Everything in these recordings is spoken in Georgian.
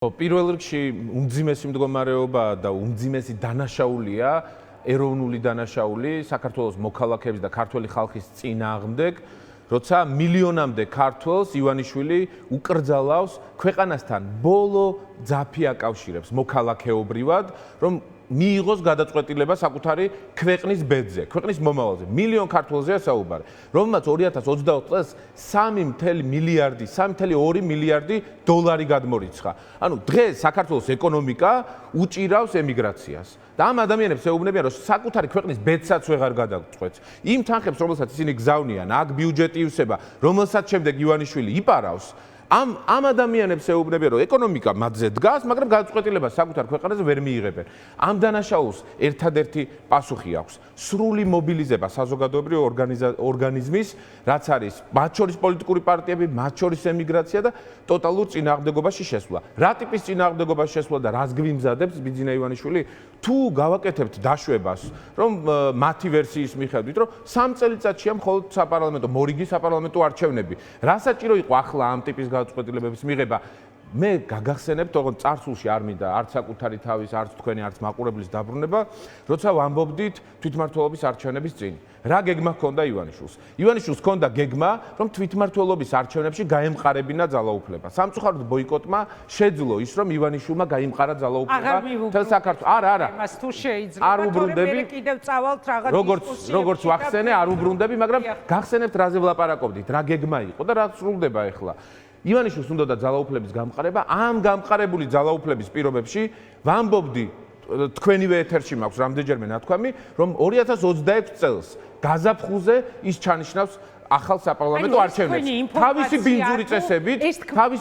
პირველ რიგში უმძიმესი მდგომარეობა და უმძიმესი დანაშაულია ეროვნული დანაშაული საქართველოს მოქალაქეების და ქართველი ხალხის წინააღმდეგ, როცა მილიონამდე ქართველს ივანიშვილი უკრძალავს ქვეყანასთან ბოლო ძაფი აკავშირებს მოქალაქეობრივად, რომ მიიღოს გადაწყვეტილება საკუთარი ქვეყნის ბედზე, ქვეყნის მომავალზე. მილიონ ქართველზეა საუბარი, რომელმაც 2024 წელს 3.2 მილიარდი დოლარი გადმორიცხა. ანუ დღეს საქართველოს ეკონომიკა უჭირავს ემიგრაციას. და ამ ადამიანებს ეუბნებიან, რომ საკუთარი ქვეყნის ბედსაც ვეღარ გადაწყვეტს. იმ თანხებს, რომელსაც ისინი გზავნიან, აქ ბიუჯეტი ივსება, რომელსაც შემდეგ ივანიშვილი იპარავს, ამ ადამიანებს ეუბნებიან, რომ ეკონომიკა მათზე დგას, მაგრამ გადაწყვეტილებას საკუთარ ქვეყანაზე ვერ მიიღებენ. ამ დანაშაულს ერთადერთი პასუხი აქვს. სრული მობილიზება საზოგადოებრივი ორგანიზმის, რაც არის მათ შორის პოლიტიკური პარტიები, მათ შორის ემიგრაცია და ტოტალურ წინააღმდეგობაში შესვლა. რა ტიპის წინააღმდეგობაში შესვლა და რას გვიმზადებს ბიძინა ივანიშვილი? თუ გავაკეთებთ დაშვებას, რომ მათი ვერსიის მიხედვით, რომ 3 წელიწადშია მხოლოდ საპარლამენტო, მორიგი საპარლამენტო არჩევნები. რა საჭირო იყო ახლა ამ ტიპის გადაწყვეტილებების მიღება? მე გაგახსენებთ, თორემ წარსულში არ მინდა არც საკუთარი თავის, არც თქვენი, არც მაყურებლის დაბრუნება, როცა ვამბობდით თვითმმართველობის არჩევნების წინ. რა გეგმა ჰქონდა ივანიშვილს? ივანიშვილს ჰქონდა გეგმა, რომ თვითმმართველობის არჩევნებში გაემყარებინა ძალაუფლება. სამწუხაროდ ბოიკოტმა შეძლო ის, რომ ივანიშვილმა გაიმყარა ძალაუფლება მთელ საქართველოს. არა. მას თუ შეიძლება, არ უბრუნდები. კიდევ წავალთ რაღაც როგორც ვახსენე, არ უბრუნდები, მაგრამ გახსენებთ რაზე ვლაპარაკობდით, რა გეგმა იყო და რა სრულდება ახლა. ივანიშვილს უნდოდა ძალაუფლების გამყარება, ამ გამყარებული ძალაუფლების პირობებში ვამბობდი თქვენივე ეთერში მაქვს რამდენჯერმე ნათქვამი, რომ 2026 წელს გაზაფხულზე ის ჩანიშნავს ახალ საპარლამენტო არჩევნებს. თავისი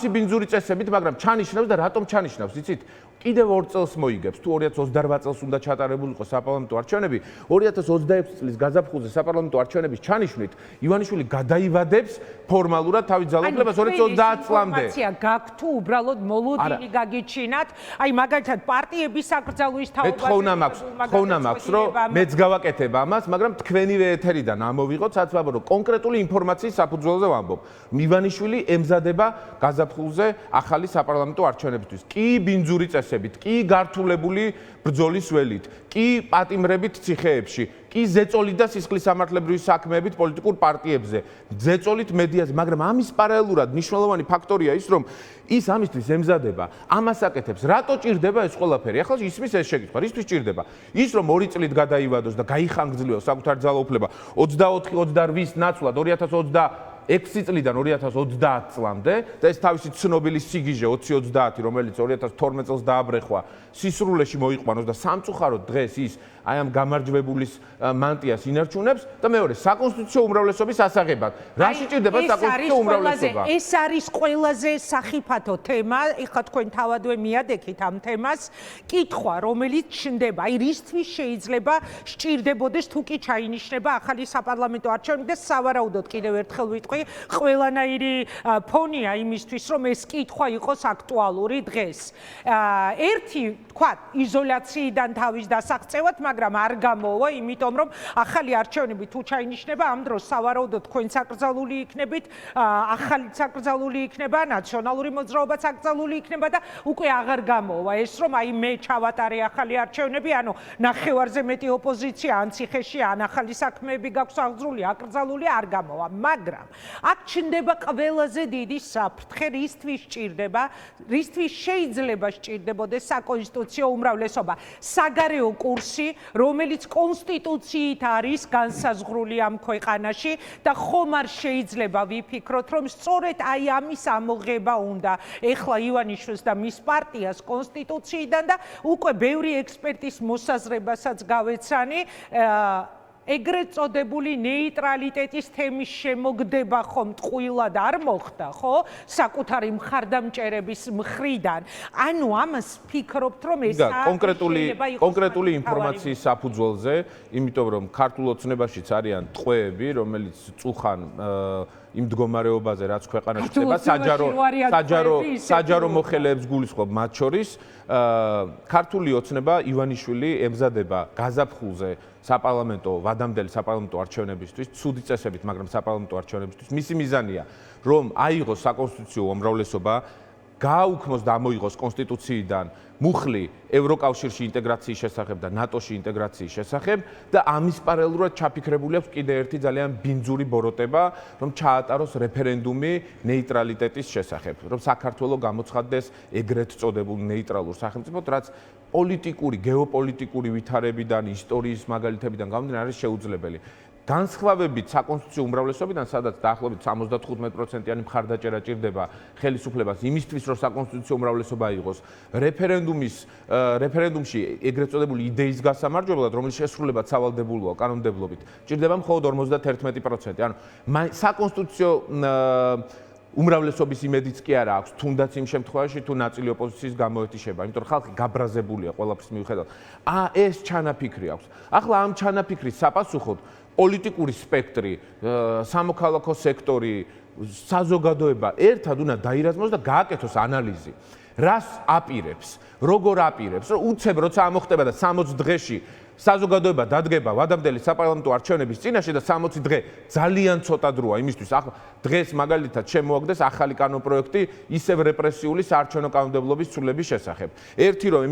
ბინძური წესებით, მაგრამ ჩანიშნავს და რატომ ჩანიშნავს, იცით? კიდევ 2 წელს მოიგებს. თუ 2028 წელს უნდა ჩატარებულიყო საპარლამენტო არჩევნები, 2026 წლის გაზაფხულზე საპარლამენტო არჩევნების ჩანიშვნით ივანიშვილი გადაივადებს ფორმალურად თავის ძალაუფლებას 2030 წლამდე. ინფორმაცია გაქვთ თუ უბრალოდ მოლოდინი გაგიჩინათ? აი მაგალითად პარტიების საკრძალვის თაობაზე. ხოვნა მაქვს, რომ მეც გავაკეთებ ამას, მაგრამ თქვენივე ეთერიდან ამოვიღოთ, სადაც ვამბობ, რომ კონკრეტული ინფორმაციის საფუძველზე ვამბობ. ივანიშვილი ემზადება გაზაფხულზე ახალი საპარლამენტო არჩევნებისთვის. კი ბინძური წესებით, კი გართულებული ბრძოლის ველით, კი პატიმრებით ციხეებში, კი ზეწოლით და სისხლის სამართლებრივი საქმეებით პოლიტიკურ პარტიებზე, ზეწოლით მედიაზე, მაგრამ ამის პარალელურად მნიშვნელოვანი ფაქტორია ის, რომ ის ამისთვის ემზადება, ამას აკეთებს. რატო ჭირდება ეს ყველაფერი? ახლა ისმის ეს შეკითხვა, რისთვის ჭირდება? ის რომ 2 წლით გადაივადოს და გაიხანგრძლივოს საკუთარი ძალაუფლება 24-28 ნაცვლად 2026 წლიდან 2030 წლამდე და ეს თავისი ცნობილი სიგიჟე 2030, რომელიც 2012 წელს დააბრეხვა, სისრულეში მოიყვანოს და სამწუხაროდ დღეს ის აი ამ გამარჯვებულის მანტიას ინარჩუნებს და მეორე საკონსტიტუციო უმრავლესობის ასაღებად. რა შეჭირდება საკონსტიტუციო უმრავლესობა? ეს არის ყველაზე სახიფათო თემა, ეხლა თქვენ თავადვე მიადექით ამ თემას. კითხვა, რომელიც ჩნდება, აი რისთვის შეიძლება სჭირდებოდეს თუ კი ჩაინიშნება ახალი საპარლამენტო არჩევნები და სავარაუდოდ კიდევ ერთხელ ვიტყვი, ყველანაირი ფონია იმისთვის, რომ ეს კითხვა იყოს აქტუალური დღეს. ერთი, თქვა, იზოლაციიდან თავის დასაღწევად, მაგრამ არ გამოვა, იმიტომ რომ ახალი არჩევნები თუ ჩაინიშნება, ამ დროს სავარაუდოდ თქვენ საკრძალული იქნებით, ახალი საკრძალული იქნება, ნაციონალური მოძრაობაც აკრძალული იქნება და უკვე აღარ გამოვა ეს, რომ აი მე ჩავატარე ახალი არჩევნები, ანუ ნახევარზე მეტი ოპოზიცია ან ციხეში, ან ახალი საქმეები გაქვს აღძრული, აკრძალული, არ გამოვა, მაგრამ აქ ჩნდება ყველაზე დიდი საფრთხე, რისთვის ჭირდება, რისთვის შეიძლება სჭირდებოდეს საკონსტიტუციო უმრავლესობა, საგარეო კურსი, რომელიც კონსტიტუციით არის განსაზღვრული ამ ქვეყანაში და ხომ არ შეიძლება ვიფიქროთ, რომ სწორედ აი ამის ამოღება უნდა ეხლა ივანიშვილს და მის პარტიას კონსტიტუციიდან და უკვე ბევრი ექსპერტის მოსაზრებასაც გავეცანი, ეგრეთ წოდებული ნეიტრალიტეტის თემის შემოგდება ხომ ტყუილად არ მოხდა, ხო? საკუთარი მხარდამჭერების მხრიდან. ანუ ამას ფიქრობთ, რომ ეს კონკრეტული ინფორმაციის საფუძველზე, იმიტომ რომ ქართულ ოცნებაშიც არიან ტყვეები, რომელიც წუხან იმ მდგომარეობაზე, რაც ქვეყანაში ხდება, საჯარო მოხელეებს გულისხმობ მათ შორის, ქართული ოცნება ივანიშვილი ემზადება გაზაფხულზე საპარლამენტო ვადამდელი საპარლამენტო არჩევნებისთვის, ცუდი წესებით, მაგრამ საპარლამენტო არჩევნებისთვის მისი მიზანია, რომ აიღოს საკონსტიტუციო უმრავლესობა გააუქმოს და ამოიღოს კონსტიტუციიდან მუხლი ევროკავშირში ინტეგრაციის შესახებ და ნატოში ინტეგრაციის შესახებ და ამის პარალელურად ჩაფიქრებული აქვს კიდე ერთი ძალიან ბინძური ბოროტება, რომ ჩაატაროს რეფერენდუმი ნეიტრალიტეტის შესახებ, რომ საქართველოს გამოცხადდეს ეგრეთ წოდებულ ნეიტრალურ სახელმწიფოდ, რაც პოლიტიკური, გეოპოლიტიკური ვითარებიდან, ისტორიის მაგალითებიდან გამომდინარე არის შეუძლებელი. განსხვავებით საკონსტიტუციო უმრავლესობიდან, სადაც დაახლოებით 75%-იანი მხარდაჭერა ჭირდება ხელისუფლებას იმისთვის, რომ საკონსტიტუციო უმრავლესობა იყოს, რეფერენდუმში ეგრეთ წოდებული იდეის გასამარჯვებლად, რომელიც შესრულება სავალდებულოა კანონმდებლობით, ჭირდება მხოლოდ 51%. ანუ საკონსტიტუციო უმრავლესობის იმედიც კი არა აქვს, თუნდაც იმ შემთხვევაში, თუ ნაწილი ოპოზიციის გამოეთიშება, იმიტომ რომ ხალხი გაბრაზებულია ყველაფრის მიუხედავად. ეს ჩანაფიქრი აქვს. ახლა ამ ჩანაფიქრის საპასუხოდ პოლიტიკური სპექტრი, სამოქალაქო სექტორი, საზოგადოება ერთად უნდა დაირაზმოს და გააკეთოს ანალიზი. რას აპირებს, როგორ აპირებს, რომ უცებ როცა ამოხდება და 60 დღეში საზოგადოება დადგება ვადამდელი საპარლამენტო არჩევნების წინაშე და 60 დღე ძალიან ცოტა დროა იმისთვის. ახლა დღეს მაგალითად შემოაგდეს ახალი კანონპროექტი ისევ რეპრესიული საარჩევნო კანონმდებლობის ცვლილების შესახებ. ერთი რომ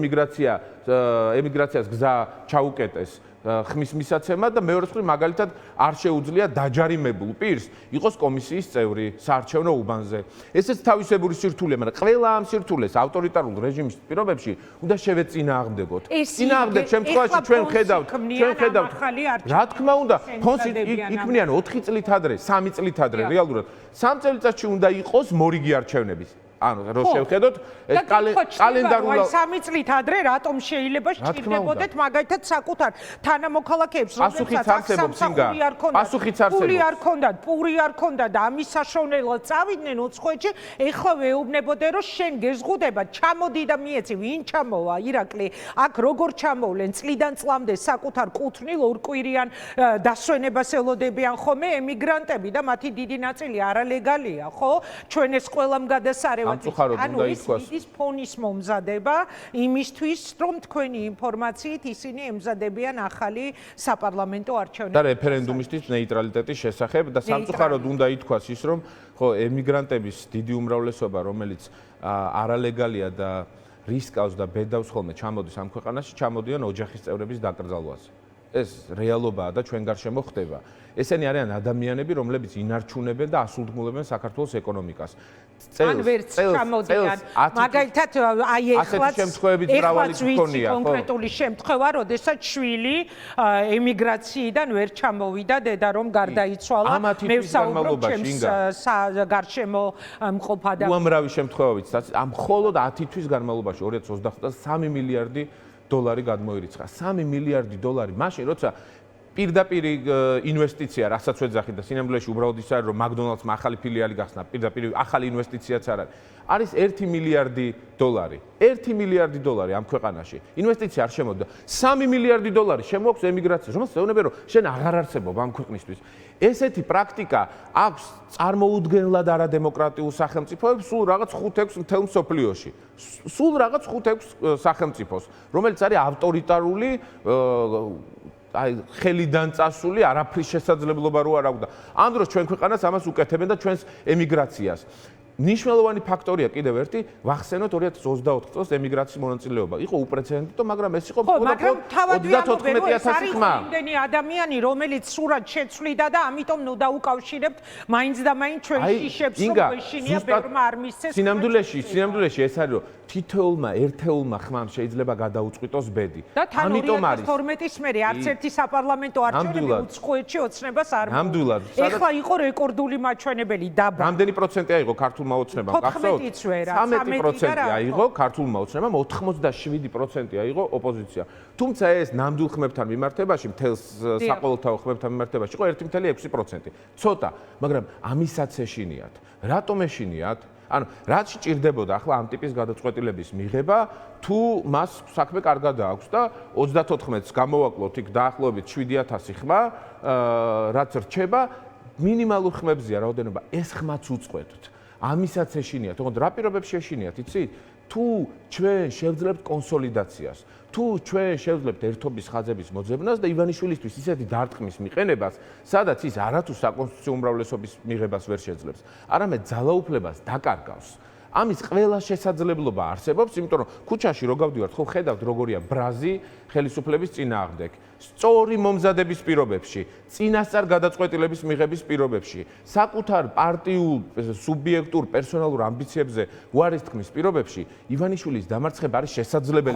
ემიგრაციას გზა ჩაუკეტეს ხმის მისაცემად და მეორე მხრივ მაგალითად არ შეუძლია დაჯარიმებულ პირს იყოს კომისიის წევრი საარჩევნო უბანზე. ესეც თავისებური სირთულეა, მაგრამ ყველა ამ სირთულეს ავტორიტარულ რეჟიმის პირობებში უნდა შევეწინააღმდეგოთ. წინააღმდეგ შემთხვევაში ჩვენ ხედავთ რა თქმა უნდა, ფონსი იქმნიან 4 წლით ადრე, 3 წლით ადრე რეალურად. 3 წელიწადში უნდა იყოს მორიგი არჩევნების. ანუ რო შევხედოთ ეს კალენდარულად 3 წლით адრე რატომ შეიძლება სჭირდებოდეთ მაგალითად საკუთარ თანამოქალაქეებს რომლებსაც პური არ ქონდათ, პური არ ქონდათ და ამის საშოვნელად წავიდნენ უცხოეთში, ეხლა ვეუბნებოდე რომ შენ გეზღუდება, ჩამოდი და მიეცი, ვინ ჩამოვა ირაკლი, აქ როგორ ჩამოვლენ წლიდან წლამდე საკუთარ კუთვნილ ორკვირიან დასვენებას ელოდებიან ხომ ემიგრანტები და მათი დიდი ნაწილი არალეგალია, ხო? ჩვენ ეს ყველამ გადასარევ ანუ ის ფონის მომზადება იმისთვის, რომ თქვენი ინფორმაციით ისინი ემზადებიან ახალი საპარლამენტო არჩევნების და რეფერენდუმისთვის ნეიტრალიტეტის შესახებ და სამწუხაროდ უნდა ითქვას ის, რომ ხო ემიგრანტების დიდი უმრავლესობა, რომელიც არალეგალია და რისკავს და ბედავს ხოლმე ჩამოდის ამ ქვეყანაში, ჩამოდიან ოჯახის წევრების დაკრძალვაზე. ეს რეალობაა და ჩვენ გარშემო ხდება. ესენი არიან ადამიანები, რომლებიც ინარჩუნებენ და ასულთმულებენ საქართველოს ეკონომიკას. ან ვერც ჩამოდიან. მაგალითად, აი ეხლაც მრავალი კონკრეტული შემთხვევა, როდესაც შვილი ემიგრაციიდან ვერ ჩამოვიდა, დედა რომ გარდაიცვალა. მე ვსაუბრობ ჩემს გარშემო მყოფ ადამიანებს. უამრავი შემთხვევებით, ამ მხოლოდ 10 თვის განმავლობაში 2025 წელს 3 მილიარდი დოლარი გადმოირიცხა. 3 მილიარდი დოლარი მაშინ, როცა პირდაპირ ინვესტიცია, რასაც ვეძახით და სინამდვილეში უბრალოდ ის არის, რომ მაკდონალდსმა ახალი ფილიალი გახსნა, პირდაპირ ახალი ინვესტიციაც არ არის 1 მილიარდი დოლარი. 1 მილიარდი დოლარი ამ ქვეყანაში. ინვესტიცია არ შემოვიდა. 3 მილიარდი დოლარი შემოაქვს ემიგრაციას, რომელსაც ეუბნებიან, რომ შენ აღარ არსებობ ამ ქვეყნისთვის. ესეთი პრაქტიკა აქვს წარმოუდგენლად არადემოკრატიულ სახელმწიფოებს სულ რაღაც 5-6 მთელ მსოფლიოში. სულ რაღაც 5-6 სახელმწიფოს, რომელიც არის ავტორიტარული აი ხელიდან წასული არაფრის შესაძლებლობა რო არ აქვს და ამ დროს ჩვენ ქვეყანას ამას უკეთებენ და ჩვენს ემიგრაციას. ნიშნულოვანი ფაქტორია კიდევ ერთი, ვახსენოთ 2024 წელს ემიგრაციის მონაწილეობა. იყო უპრეცედენტო, მაგრამ ეს იყო მხოლოდ 34,000 ხმა. იმდენი ადამიანი, რომელიც სურად შეცვლიდა და ამიტომ ნუ დაუკავშირებთ მაინც და მაინც ჩვენ შიშებს, რომ ეშინია ბერმა არ მისცეს. სინამდვილეში ეს არის, რომ თითოეულმა ერთეულმა ხმამ შეიძლება გადაუწყვიტოს ბედი. ამიტომ არის 2012-ის მერე არც ერთი საპარლამენტო არჩევნები უცხოეთში ოცნებას არ მოუწევს. ეხლა იყო რეკორდული მაჩვენებელი დაბა. რამდენი პროცენტია იყო ქართულმა ოცნებამ? გახსოვთ? 13% აიღო ქართულმა ოცნებამ, 87% აიღო ოპოზიცია. თუმცა ეს ნამდვილ ხმებთან მიმართებაში, მთელს საყოველთაო ხმებთან მიმართებაში იყო 1,6%. ცოტა, მაგრამ ამისაც ეშინიათ. რატომ ეშინიათ? ანუ რაც სჭირდებოდა ახლა ამ ტიპის გადაწყვეტილების მიღება, თუ მას საქმე კარგად აქვს და 34-ს გამოვაკლოთ იქ დაახლოებით 7,000 ხმა, რაც რჩება მინიმალურ ხმებზია რაოდენობა, ეს ხმაც უწყვეტთ. ამისაც ეშინიათ, თქო რა პირობებში ეშინიათ, იცით? თუ ჩვენ შევძლებთ კონსოლიდაციას, თუ ჩვენ შევძლებთ ერთობის ხაზების მოძებნას და ივანიშვილისთვის ისეთი დარტყმის მიყენებას, სადაც ის არათუ საკონსტიტუციო უმრავლესობის მიღებას ვერ შეძლებს, არამედ ძალაუფლებას დაკარგავს. ამის ყველა შესაძლებლობა არსებობს, იმიტომ რომ ქუჩაში რო გავდივართ, ხო ხედავთ როგორია ბრაზი ხელისუფლების წინააღმდეგ. სწორი მომზადების პირობებში, წინასწარ გადაწყვეტილების მიღების პირობებში, საკუთარ პარტიულ, სუბიექტურ, პერსონალურ ამბიციებზე უარის თქმის პირობებში, ივანიშვილის დამარცხება არის შესაძლებელი.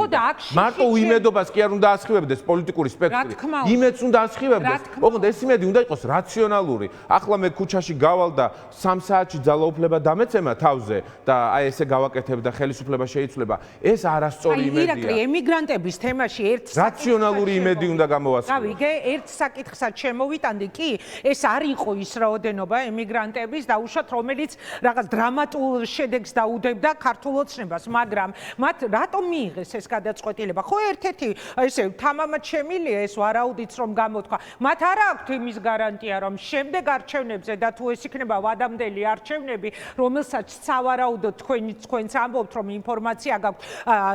მარტო იმედობას კი არ უნდა ასხივებდეს პოლიტიკური სპექტრი. იმედს უნდა ასხივებდეს. ოღონდ ეს იმედი უნდა იყოს რაციონალური. ახლა მე ქუჩაში გავალ და 3 საათში ძალაუფლება დამეცემა თავზე და აი ესე გავაკეთებ და ხელისუფლება შეიცვლება. ეს არასწორი იმედია. ირაკლი, ემიგრანტების თემაში ერთ რაციონალური იმედი უნდა გამოვასწრო. გავიგე, ერთ საკითხსაც შემოვიტანდი, კი, ეს არ იყო ის რაოდენობა ემიგრანტების დაუშვათ, რომელიც რაღაც დრამატულ შედეგს დაუდებდა ქართულ ოცნებას, მაგრამ მათ რატომ მიიღეს ეს გადაწყვეტილება? ხო, ერთ-ერთი ესე თამამად შემილია ეს ვარაუდიც რომ გამოთქვა. მათ არ აქვთ იმის გარანტია, რომ შემდეგ არჩევნებზე და თუ ეს იქნება ვადამდელი არჩევნები, რომელსაც სავარაუდოდ თქვენც ამბობთ, რომ ინფორმაცია გაქვთ,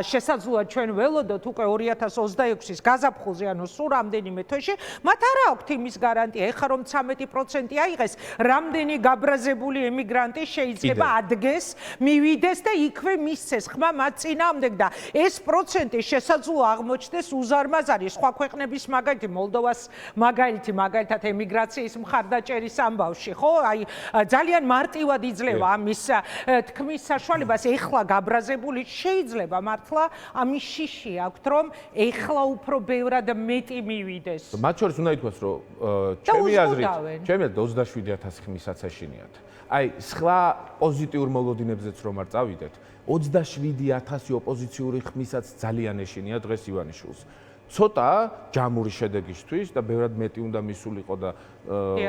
შესაძლოა ჩვენ ველოდოთ უკვე 2026-ის გაზაფხულზე, ანუ სულ რამდენიმე თვეში, მათ არ აქვთ იმის გარანტია. ეხლა რომ 13% აიღეს, რამდენი გაბრაზებული ემიგრანტი შეიძლება ადგეს, მივიდეს და იქვე მისცეს ხმა მათ წინააღმდეგ და ეს პროცენტი შესაძლოა აღმოჩნდეს უზარმაზარი სხვა ქვეყნების მაგალითი მოლდოვას მაგალითი მაგალითად ემიგრაციის მხარდაჭერის ამბავში, ხო? აი ძალიან მარტივად იძლევა ამის თქმის საშუალებას. ეხლა გაბრაზებული შეიძლება მართლა ამის შიში აქვთ, რომ ეხლა უფრო ბევრად მეტი მივიდეს. მათ შორის უნდა ითქვას, რომ ჩემი აზრით 27,000 ხმისაც ეშინიათ. აი, სხვა პოზიტიურ მოლოდინებზეც რომ არ წავიდეთ, 27,000 ოპოზიციური ხმისაც ძალიან ეშინია დღეს ივანიშვილს. ცოტა ჯამური შედეგისთვის და ბევრად მეტი უნდა მისულიყო და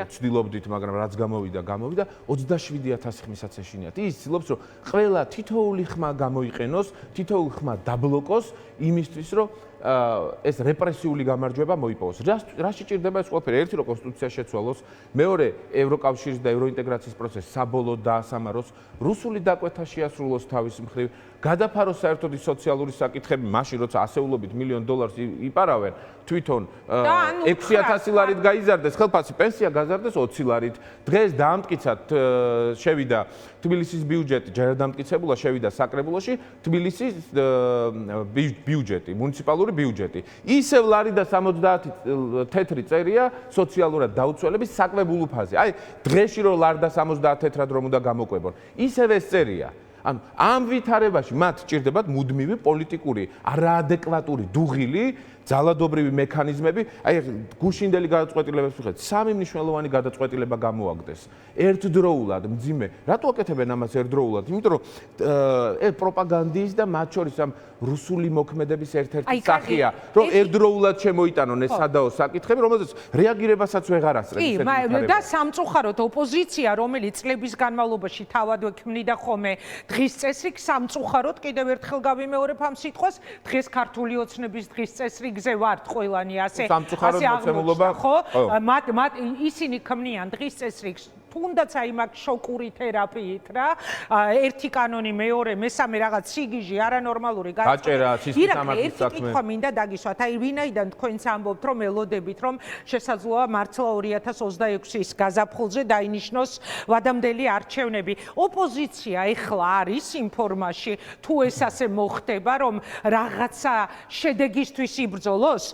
ცდილობდით, მაგრამ რაც გამოვიდა, 27,000 ხმისაც ეშინიათ. ის ცდილობს, რომ ყველა თითოეული ხმა გამოიყენოს, თითოეული ხმა დაბლოკოს იმისთვის, რომ ეს რეპრესიული გამარჯვება მოიპოვოს. რა შეჭირდება ეს ყველაფერი? ერთი, რომ კონსტიტუცია შეცვალოს, მეორე, ევროკავშირის და ევროინტეგრაციის პროცესი საბოლოოდ დაასამაროს, რუსული დაკვეთა შეასრულოს თავის მხრივ, გადაფაროს საერთოდ სოციალური საკითხები, მაშინ როცა ასეულობით $1,000,000 იპარავენ, თვითონ 6,000 ლარით გაიზარდეს ხელფასი, პენსია გაზარდეს 20 ლარით. დღეს დაამტკიცად შევიდა თბილისის ბიუჯეტი, ჯერ დამტკიცებულა შევიდა საკრებულოში თბილისის ბიუჯეტი, მუნიციპალური ბიუჯეტი. ისევ ლარი და 70 თეთრი წერია სოციალურად დაუცველების საკვებულ უფაზე. აი, დღეში რომ ლარ და 70 თეთრად რომ უნდა გამოკვებონ, ისევ ეს წერია. ამ ვითარებაში მათ ჭირდებათ მუდმივი პოლიტიკური, არაადეკვატური დუღილი, ძალადობრივი მექანიზმები, აი გუშინდელი გადაწყვეტილებებს ვიხეთ, 3 მნიშვნელოვანი გადაწყვეტილება გამოაგდეს. ერთდროულად მძიმე. რატო აკეთებენ ამას ერთდროულად? იმიტომ რომ პროპაგანდის და მათ შორის ამ რუსული მოქმედების ერთ-ერთი სახეა, რომ ერთდროულად შემოიტანონ ეს სადაო საკითხები, რომელზეც რეაგირებასაც ვეღარ ასწრებს. კი, და სამწუხაროდ ოპოზიცია, რომელიც წლების განმავლობაში თავადვე ქმნიდა ხოლმე დღის წესრიგს, სამწუხაროდ კიდევ ერთხელ გავიმეორებ ამ სიტყვას, დღეს ქართული ოცნების დღის წესრიგზე ვართ ყველანი ასე აღმოჩნდა, ხო? მათ ისინი ქმნიან დღის წესრიგს თუნდაც აი მაგ შოკური თერაპიით რა, ერთი კანონი, მეორე, მესამე რაღაც სიგიჟი არანორმალური გაჭერა, სისტემის სამართლის საქმე. ერთი კითხვა მინდა დაგისვათ, აი ვინაიდან თქვენც ამბობთ, რომ ელოდებით, რომ შესაძლოა მართლა 2026-ის გაზაფხულზე დაინიშნოს ვადამდელი არჩევნები. ოპოზიცია ეხლა არის იმ ფორმაში, თუ ეს ასე მოხდება, რომ რაღაცა შედეგისთვის იბრძოლოს,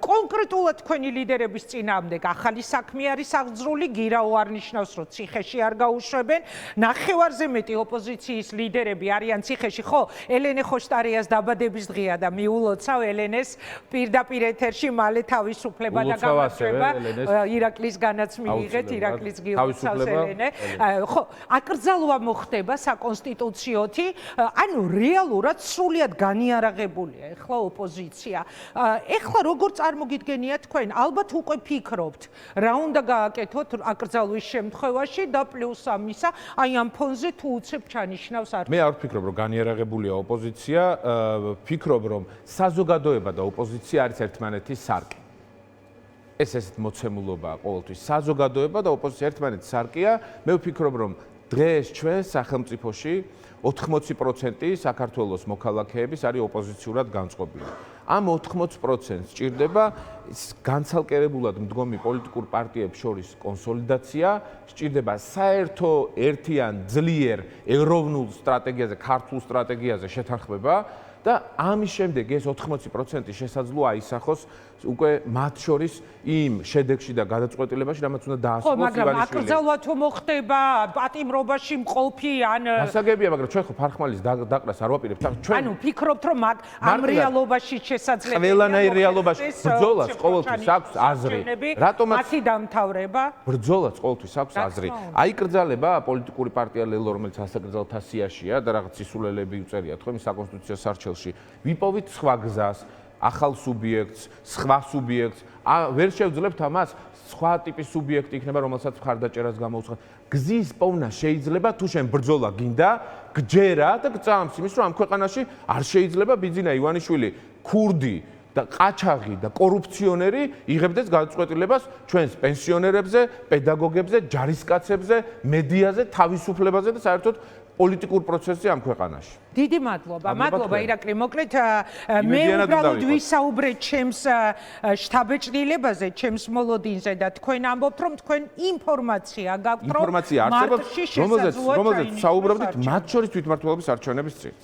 კონკრეტულად თქვენი ლიდერების წინააღმდეგ ახალი საქმე არის აღძრული, გირაო არ ნიშნავს რომ ციხეში არ გაუშვებენ. ნახევარზე მეტი ოპოზიციის ლიდერები არიან ციხეში, ხო? ელენე ხოშტარიას დაბადების დღეა და მიულოცავ ელენეს პირდაპირ ეთერში მალე თავისუფლება და გამარჯვება. ირაკლისგანაც მიიღეთ, ირაკლის გიულოცავს ელენე. ხო, აკრძალვა მოხდება საკონსტიტუციოთი, ანუ რეალურად სრულიად განიარაღებულია ეხლა ოპოზიცია. ეხლა როგორ წარმოგიდგენიათ თქვენ? ალბათ უკვე ფიქრობთ, რა უნდა გააკეთოთ აკრძალვის შემთხვევაში და პლუს ამისა, აი ამ ფონზე თუ უცებ ჩანიშნავს არჩევნებს. მე არ ვფიქრობ, რომ განიარაღებულია ოპოზიცია, ვფიქრობ, რომ საზოგადოება და ოპოზიცია არის ერთმანეთის სარკე. ეს ესეთ მოცემულობაა ყოველთვის. საზოგადოება და ოპოზიცია ერთმანეთის სარკეა. მე ვფიქრობ, რომ დღეს ჩვენ სახელმწიფოში 80% საქართველოს მოქალაქეების არის ოპოზიციურად განწყობილი. ამ 80%-ს სჭირდება განცალკევებულად მდგომი პოლიტიკურ პარტიებს შორის კონსოლიდაცია, სჭირდება საერთო ერთიან ძლიერ ეროვნულ სტრატეგიაზე, ქართულ სტრატეგიაზე შეთანხმება და ამის შემდეგ ეს 80% შესაძლოა აისახოს უკვე მათ შორის იმ შედეგში და გადაწყვეტილებაში, რამაც უნდა დაასრულოს მაგრამ ივანიშვილი. აკრძალვა თუ მოხდება პატიმრობაში მყოფი ან გასაგებია, მაგრამ ჩვენ ხო ფარხმალის დაყრას არ ვაპირებთ. ჩვენ ანუ ფიქრობთ რომ ამ რეალობაში შესაძლებელია ყველანაირ რეალობაში ბრძოლას ყოველთვის აქვს აზრი. რატომაც მათი დამთავრება? ბრძოლას ყოველთვის აქვს აზრი. აიკრძალება პოლიტიკური პარტია ლელო, რომელიც ასაკრძალთა სიაშია და რაღაც სისულელები უწერიათ ხო იმ საკონსტიტუციო სარჩელში. ვიპოვით სხვა გზას, ახალ სუბიექტს, სხვა სუბიექტს. ვერ შევძლებთ ამას, სხვა ტიპის სუბიექტი იქნება, რომელსაც მხარდაჭერას გამოუცხადეთ. გზის პოვნა შეიძლება თუ შენ ბრძოლა გინდა, გჯერა და გწამს იმის, რომ ამ ქვეყანაში არ შეიძლება ბიძინა ივანიშვილი, ქურდი და ყაჩაღი და კორუფციონერი იღებდეს გადაწყვეტილებას ჩვენს პენსიონერებზე, პედაგოგებზე, ჯარისკაცებზე, მედიაზე, თავისუფლებაზე და საერთოდ პოლიტიკურ პროცესზე ამ ქვეყანაში. დიდი მადლობა ირაკლი. მოკლედ მე უბრალოდ ვისაუბრე ჩემს შტაბ-ჭრილებაზე, ჩემს მოლოდინზე და თქვენ ამბობთ რომ თქვენ ინფორმაცია გაქვთ რომ ინფორმაცია არსებობს, რომელზეც საუბრობდით მათ შორის თვითმმართველობის არჩევნების წინ.